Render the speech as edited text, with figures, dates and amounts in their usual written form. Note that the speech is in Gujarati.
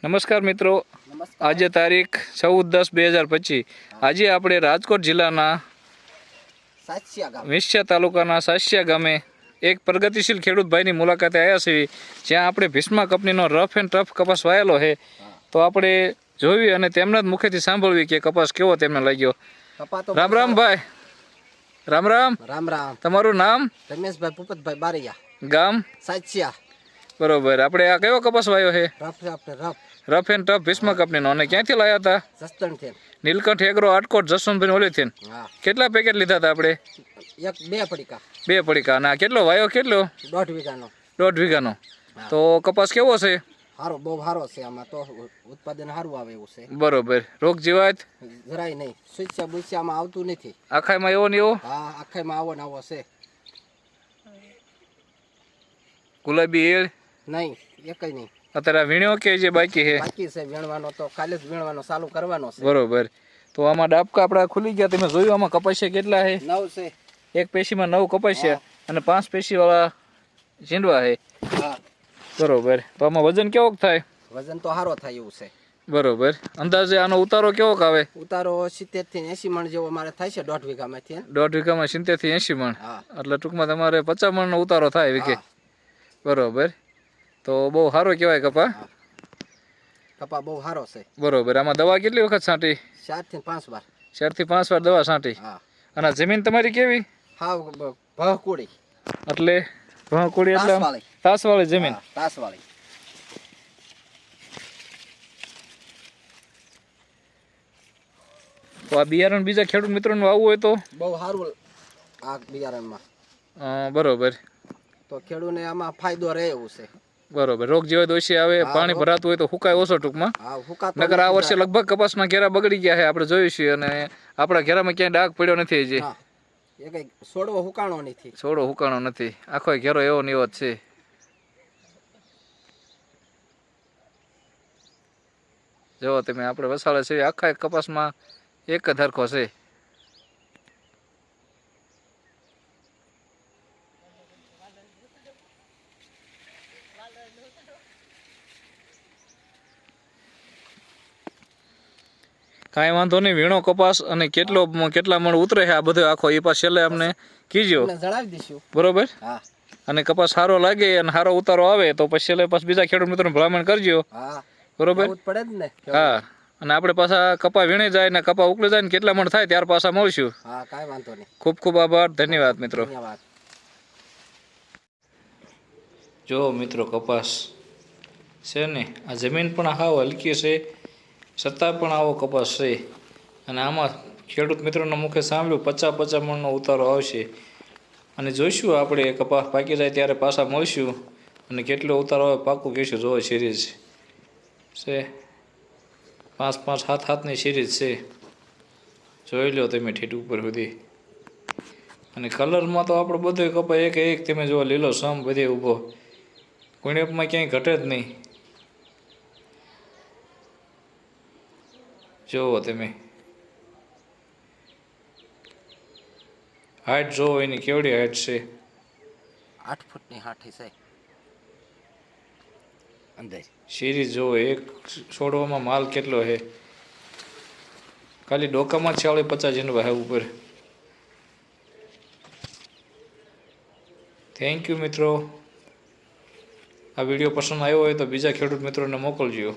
નમસ્કાર મિત્રો, આજે તારીખ 14/10/2025 આજે આપણે રાજકોટ જિલ્લાના વિંછિયા તાલુકાના સાસિયા ગામે એક પ્રગતિશીલ ખેડૂત ભાઈની મુલાકાતે આવ્યા છીએ, જ્યાં આપણે ભીષ્મા કંપનીનો રફ એન્ડ ટફ કપાસ વાયેલો છે. તો આપણે જોવી અને તેમના જ મુખેથી સાંભળવી કે કપાસ કેવો તેમને લાગ્યો. રામ રામ ભાઈ. રામ રામ. રામ રામ. તમારું નામ? રમેશભાઈ ભૂપતભાઈ બારૈયા. ગામ? સાચિયા. બરોબર. આપણે આ કયો કપાસ વાયો છે? રફ એન્ડ ટફ ભીષ્મા કંપનીનો. અને ક્યાંથી લાયા હતા? જસદણથી. નીલકંઠ એગ્રો આટકોટ જસવંતભાઈ ઓલીથી. કેટલા પેકેટ લીધા હતા આપણે? બે પડીકા. બે પડીકા. અને કેટલો વાયો? કેટલો? 1.5 વીઘાનો. 1.5 વીઘાનો. તો કપાસ કેવો છે? સારો, બહુ સારો છે. આમાં તો ઉત્પાદન સારું આવે એવું છે. બરોબર. રોગ જીવાત જરાય નહીં. સુચ્યા બુચ્યામાં આવતું નથી. આખાઈમાં એવો ને એવો? હા, આખાઈમાં આવો ને આવો છે. ગુલાબી એળ નહીં, એકય નહીં. અત્યારે વીણ્યો કે જે બાકી છે? બાકી છે વીણવાનો, તો કાલે જ વીણવાનો ચાલુ કરવાનો છે. બરોબર. તો આમાં ડાબકા આપણા ખુલી ગયા. તમે જોયું આમાં કપાસિયા કેટલા છે? 9 છે. એક પેશીમાં 9 કપાસિયા અને 5 પેશીવાળા ઝીંડવા છે. હા, બરોબર. તો આમાં વજન કેવોક થાય? વજન તો સારો થાય એવું છે. બરોબર. અંદાજે આનો ઉતારો કેવોક આવે? ઉતારો 70 થી 80 મણ જેવો મારે થાય છે 1.5 વીઘામાંથી. 1.5 વીઘામાં 70 થી 80 મણ. હા, એટલે ટૂંકમાં તમારે 50 મણનો ઉતારો થાય વીઘે. બરોબર. તો બહુ સારો કહેવાય કપા. કપા બહુ સારો છે. બરોબર. આમાં દવા કેટલી વખત છાંટી? 4 થી 5 વાર. 4 થી 5 વાર દવા છાંટી. હા. અને જમીન તમારી કેવી? હા, ભહકુડી. એટલે ભહકુડી એટલે તાસવાળી જમીન. તાસવાળી. તો આ બિયારણ બીજા ખેડૂત મિત્રોને વાવવું હોય તો બહુ સારું આ બિયારણમાં. બરોબર. તો ખેડૂતને આમાં ફાયદો રહે એવું છે. બરોબર. રોગ જેવા ઓછી આવે, પાણી ભરાતું હોય તો હુકાય ઓછો ટૂંકમાં. નકર આ વર્ષે લગભગ કપાસના ઘેરા બગડી ગયા છે, આપણે જોયું છે. અને આપણા ઘેરામાં ક્યાંય ડાઘ પડ્યો નથી હજી. એ કઈ છોડવો હુકાણો નથી. છોડો હુકાણો નથી. આખો ઘેરો એવો ને એવો જ છે. જો તમે આપણે વસાડે છે આખા કપાસમાં એક જ હરખો છે. કાંઈ વાંધો નહીં. વીણો કપાસ અને કેટલા મણ ઉતરે છે આ બધો આખો એ પાછો છેલ્લે અમને કીજો, જણાવી દઈશું. બરોબર. હા. અને કપાસ સારો લાગે અને સારો ઉતારો આવે તો પછી છેલ્લે પાછું બીજા ખેડૂત મિત્રોને ભલામણ કરજો. હા, બરોબર. પડે જ ને. હા. અને આપણે પાછા કપા વીણે જાય ને કપા ઉકળી જાય ને કેટલા મણ થાય ત્યાર પાછા મળશું. હા, કાંઈ વાંધો નહીં. ખૂબ ખૂબ આભાર. ધન્યવાદ મિત્રો. ધન્યવાદ. જો મિત્રો કપાસ છે ને, આ જમીન પણ હાવ હલકી છે, છતાં પણ આવો કપાસ છે. અને આમાં ખેડૂત મિત્રોના મુખે સાંભળ્યું 50 મણનો ઉતારો આવશે. અને જોઈશું આપણે કપાસ પાકી જાય ત્યારે પાછા મળશું અને કેટલો ઉતારો આવે પાકું કહીશું. જોવો સિરીઝ છે, 5-5, 7-7ની સિરીઝ છે. જોઈ લો તમે ઠીઠ ઉપર સુધી. અને કલરમાં તો આપણો બધો કપા એક તમે જુઓ લીલો સમ બધે ઊભો, ગુણ્યપમાં ક્યાંય ઘટે જ નહીં. જોવો તમે હાઈટ જોવો એની કેવડી હાઈટ છે. 8 ફૂટની હાઠી છે અંદર. સિરીઝ જોવો. એક છોડવામાં માલ કેટલો છે. ખાલી ડોકામાં 50 ઝીંડવા હે ઉપર. થેન્ક યુ મિત્રો. આ વિડીયો પસંદ આવ્યો હોય તો બીજા ખેડૂત મિત્રોને મોકલજો.